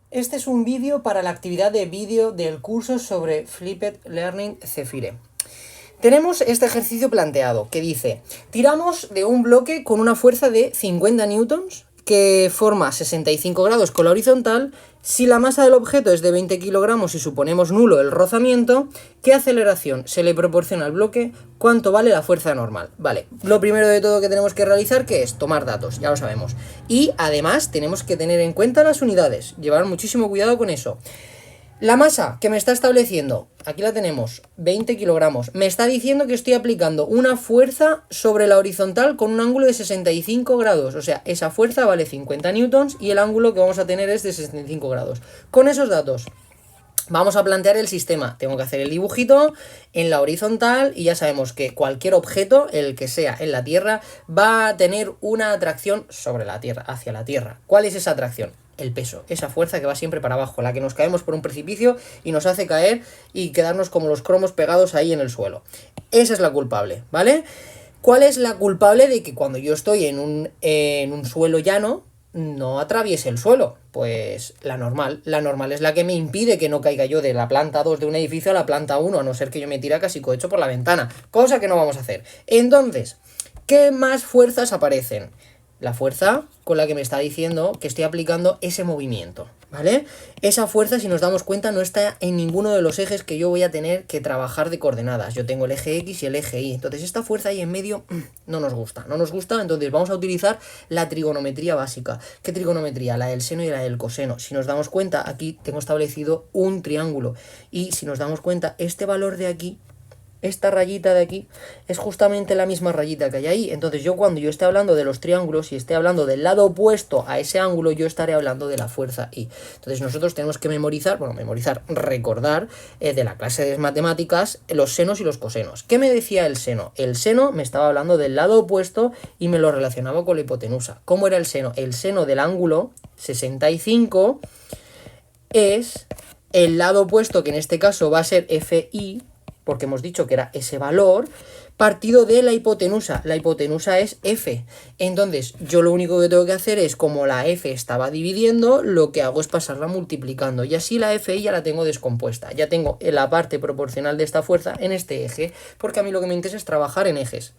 Este es un vídeo para la actividad de vídeo del curso sobre Flipped Learning Zephyr. Tenemos este ejercicio planteado que dice: tiramos de un bloque con una fuerza de 50 newtons que forma 65 grados con la horizontal. Si la masa del objeto es de 20 kilogramos y suponemos nulo el rozamiento, ¿qué aceleración se le proporciona al bloque? ¿Cuánto vale la fuerza normal? Vale, lo primero de todo que tenemos que realizar, ¿qué es? Tomar datos, ya lo sabemos. Y además tenemos que tener en cuenta las unidades, llevar muchísimo cuidado con eso. La masa que me está estableciendo, aquí la tenemos, 20 kilogramos. Me está diciendo que estoy aplicando una fuerza sobre la horizontal con un ángulo de 65 grados. O sea, esa fuerza vale 50 newtons y el ángulo que vamos a tener es de 65 grados. Con esos datos vamos a plantear el sistema. Tengo que hacer el dibujito en la horizontal y ya sabemos que cualquier objeto, el que sea en la Tierra, va a tener una atracción sobre la Tierra, hacia la Tierra. ¿Cuál es esa atracción? El peso, esa fuerza que va siempre para abajo, la que nos caemos por un precipicio y nos hace caer y quedarnos como los cromos pegados ahí en el suelo. Esa es la culpable, ¿vale? ¿Cuál es la culpable de que cuando yo estoy en un suelo llano no atraviese el suelo? Pues la normal. La normal es la que me impide que no caiga yo de la planta 2 de un edificio a la planta 1, a no ser que yo me tire casi cohecho por la ventana, cosa que no vamos a hacer. Entonces, ¿qué más fuerzas aparecen? La fuerza con la que me está diciendo que estoy aplicando ese movimiento, ¿vale? Esa fuerza, si nos damos cuenta, no está en ninguno de los ejes que yo voy a tener que trabajar de coordenadas. Yo tengo el eje X y el eje Y. Entonces esta fuerza ahí en medio no nos gusta. Entonces vamos a utilizar la trigonometría básica. ¿Qué trigonometría? La del seno y la del coseno. Si nos damos cuenta, aquí tengo establecido un triángulo. Y si nos damos cuenta, este valor de aquí, esta rayita de aquí, es justamente la misma rayita que hay ahí. Entonces yo cuando yo esté hablando de los triángulos y esté hablando del lado opuesto a ese ángulo, yo estaré hablando de la fuerza I. Entonces nosotros tenemos que recordar de la clase de matemáticas los senos y los cosenos. ¿Qué me decía el seno? El seno me estaba hablando del lado opuesto y me lo relacionaba con la hipotenusa. ¿Cómo era el seno? El seno del ángulo 65 es el lado opuesto, que en este caso va a ser FI, porque hemos dicho que era ese valor, partido de la hipotenusa. La hipotenusa es F. Entonces, yo lo único que tengo que hacer es, como la F estaba dividiendo, lo que hago es pasarla multiplicando. Y así la FI ya la tengo descompuesta. Ya tengo la parte proporcional de esta fuerza en este eje, porque a mí lo que me interesa es trabajar en ejes.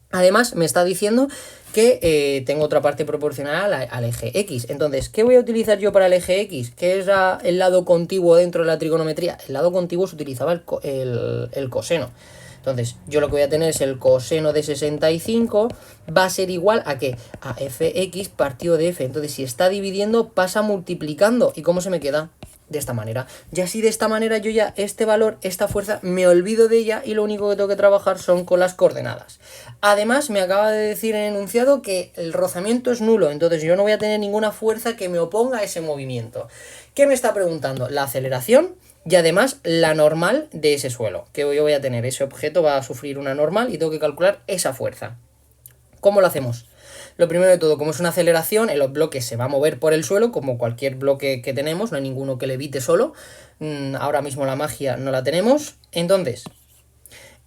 Además, me está diciendo que tengo otra parte proporcional al eje X. Entonces, ¿qué voy a utilizar yo para el eje X? ¿Qué es el lado contiguo dentro de la trigonometría? El lado contiguo se utilizaba el coseno. Entonces, yo lo que voy a tener es el coseno de 65, va a ser igual a ¿qué? A fx partido de f. Entonces, si está dividiendo, pasa multiplicando. ¿Y cómo se me queda? De esta manera. Y así de esta manera yo ya este valor, esta fuerza, me olvido de ella y lo único que tengo que trabajar son con las coordenadas. Además, me acaba de decir en el enunciado que el rozamiento es nulo, entonces yo no voy a tener ninguna fuerza que me oponga a ese movimiento. ¿Qué me está preguntando? La aceleración y además la normal de ese suelo. Que yo voy a tener, ese objeto va a sufrir una normal y tengo que calcular esa fuerza. ¿Cómo lo hacemos? Lo primero de todo, como es una aceleración, el bloque se va a mover por el suelo, como cualquier bloque que tenemos, no hay ninguno que levite solo. Ahora mismo la magia no la tenemos. Entonces,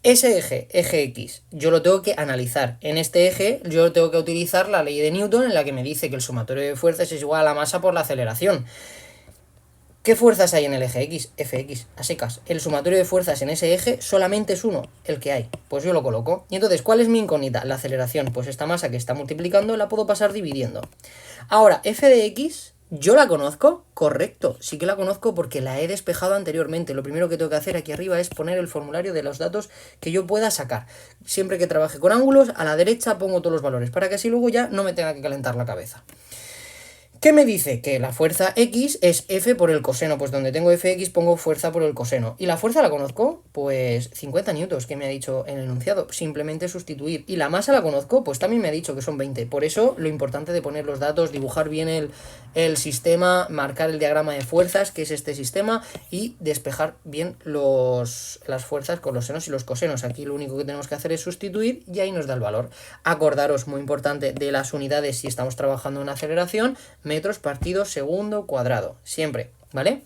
ese eje X, yo lo tengo que analizar. En este eje, yo tengo que utilizar la ley de Newton, en la que me dice que el sumatorio de fuerzas es igual a la masa por la aceleración. ¿Qué fuerzas hay en el eje X? Fx, a secas. El sumatorio de fuerzas en ese eje solamente es uno, el que hay. Pues yo lo coloco. Y entonces, ¿cuál es mi incógnita? La aceleración. Pues esta masa que está multiplicando la puedo pasar dividiendo. Ahora, f de x, ¿yo la conozco? Correcto, sí que la conozco porque la he despejado anteriormente. Lo primero que tengo que hacer aquí arriba es poner el formulario de los datos que yo pueda sacar. Siempre que trabaje con ángulos, a la derecha pongo todos los valores, para que así luego ya no me tenga que calentar la cabeza. ¿Qué me dice? Que la fuerza X es F por el coseno. Pues donde tengo Fx pongo fuerza por el coseno. ¿Y la fuerza la conozco? Pues 50 newtons, que me ha dicho en el enunciado. Simplemente sustituir. ¿Y la masa la conozco? Pues también me ha dicho que son 20. Por eso lo importante de poner los datos, dibujar bien el sistema, marcar el diagrama de fuerzas, que es este sistema, y despejar bien las fuerzas con los senos y los cosenos. Aquí lo único que tenemos que hacer es sustituir y ahí nos da el valor. Acordaros, muy importante, de las unidades si estamos trabajando en aceleración: metros partido segundo cuadrado, siempre, ¿vale?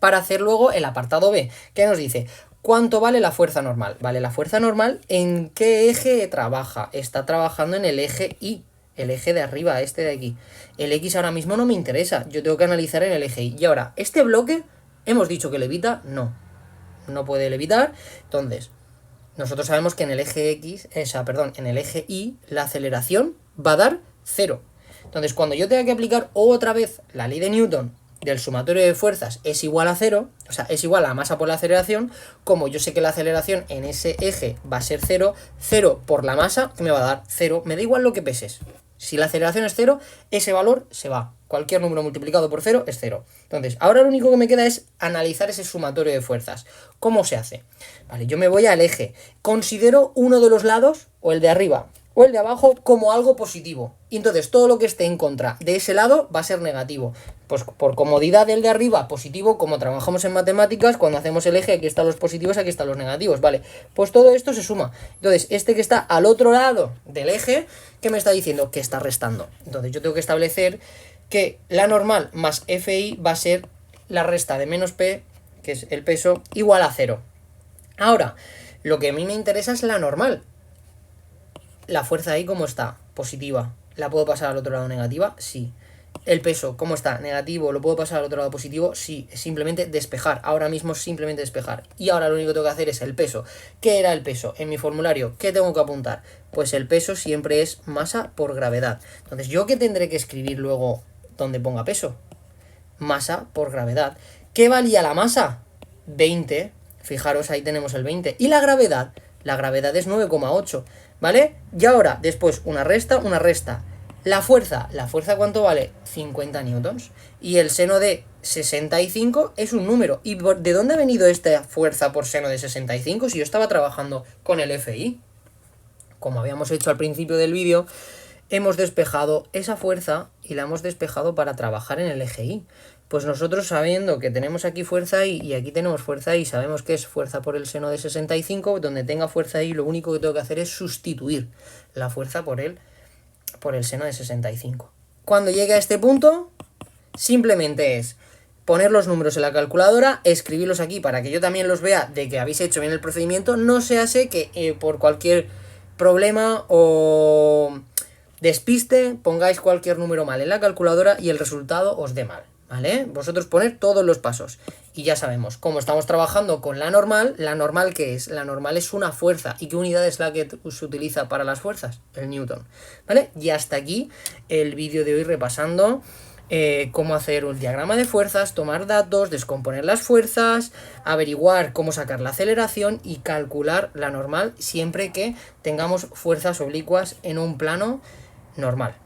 Para hacer luego el apartado B, que nos dice: ¿cuánto vale la fuerza normal? Vale, la fuerza normal, ¿en qué eje trabaja? Está trabajando en el eje Y. el eje de arriba, este de aquí. El X ahora mismo no me interesa, yo tengo que analizar en el eje Y. Y ahora, ¿este bloque hemos dicho que levita? No, no puede levitar. Entonces, nosotros sabemos que en el eje X, en el eje Y, la aceleración va a dar 0. Entonces, cuando yo tenga que aplicar otra vez la ley de Newton del sumatorio de fuerzas es igual a 0, o sea, es igual a la masa por la aceleración, como yo sé que la aceleración en ese eje va a ser 0, 0 por la masa, que me va a dar 0, me da igual lo que peses. Si la aceleración es 0, ese valor se va. Cualquier número multiplicado por 0 es 0. Entonces, ahora lo único que me queda es analizar ese sumatorio de fuerzas. ¿Cómo se hace? Vale, yo me voy al eje. Considero uno de los lados, o el de arriba, o el de abajo, como algo positivo. Y entonces todo lo que esté en contra de ese lado va a ser negativo. Pues por comodidad del de arriba, positivo, como trabajamos en matemáticas, cuando hacemos el eje, aquí están los positivos, aquí están los negativos, ¿vale? Pues todo esto se suma. Entonces, este que está al otro lado del eje, ¿qué me está diciendo? Que está restando. Entonces, yo tengo que establecer que la normal más FI va a ser la resta de menos P, que es el peso, igual a 0. Ahora, lo que a mí me interesa es la normal. La fuerza ahí, ¿cómo está? Positiva. ¿La puedo pasar al otro lado negativa? Sí. El peso, ¿cómo está? Negativo. ¿Lo puedo pasar al otro lado positivo? Sí. Es simplemente despejar. Ahora mismo es simplemente despejar. Y ahora lo único que tengo que hacer es el peso. ¿Qué era el peso? En mi formulario, ¿qué tengo que apuntar? Pues el peso siempre es masa por gravedad. Entonces, ¿yo qué tendré que escribir luego donde ponga peso? Masa por gravedad. ¿Qué valía la masa? 20. Fijaros, ahí tenemos el 20. ¿Y la gravedad? La gravedad es 9,8. ¿Vale? Y ahora, después, una resta. ¿La fuerza cuánto vale? 50 newtons. Y el seno de 65 es un número. ¿Y de dónde ha venido esta fuerza por seno de 65 si yo estaba trabajando con el FI? Como habíamos hecho al principio del vídeo, hemos despejado esa fuerza y la hemos despejado para trabajar en el eje Y. Pues nosotros, sabiendo que tenemos aquí fuerza Y y aquí tenemos fuerza Y, sabemos que es fuerza por el seno de 65, donde tenga fuerza Y, lo único que tengo que hacer es sustituir la fuerza por el seno de 65. Cuando llegue a este punto, simplemente es poner los números en la calculadora, escribirlos aquí para que yo también los vea de que habéis hecho bien el procedimiento, no se hace que por cualquier problema o despiste pongáis cualquier número mal en la calculadora y el resultado os dé mal, ¿vale? Vosotros poner todos los pasos y ya sabemos, como estamos trabajando con la normal, ¿qué es? La normal es una fuerza. ¿Y qué unidad es la que se utiliza para las fuerzas? El Newton, ¿vale? Y hasta aquí el vídeo de hoy repasando cómo hacer un diagrama de fuerzas, tomar datos, descomponer las fuerzas, averiguar cómo sacar la aceleración y calcular la normal siempre que tengamos fuerzas oblicuas en un plano normal.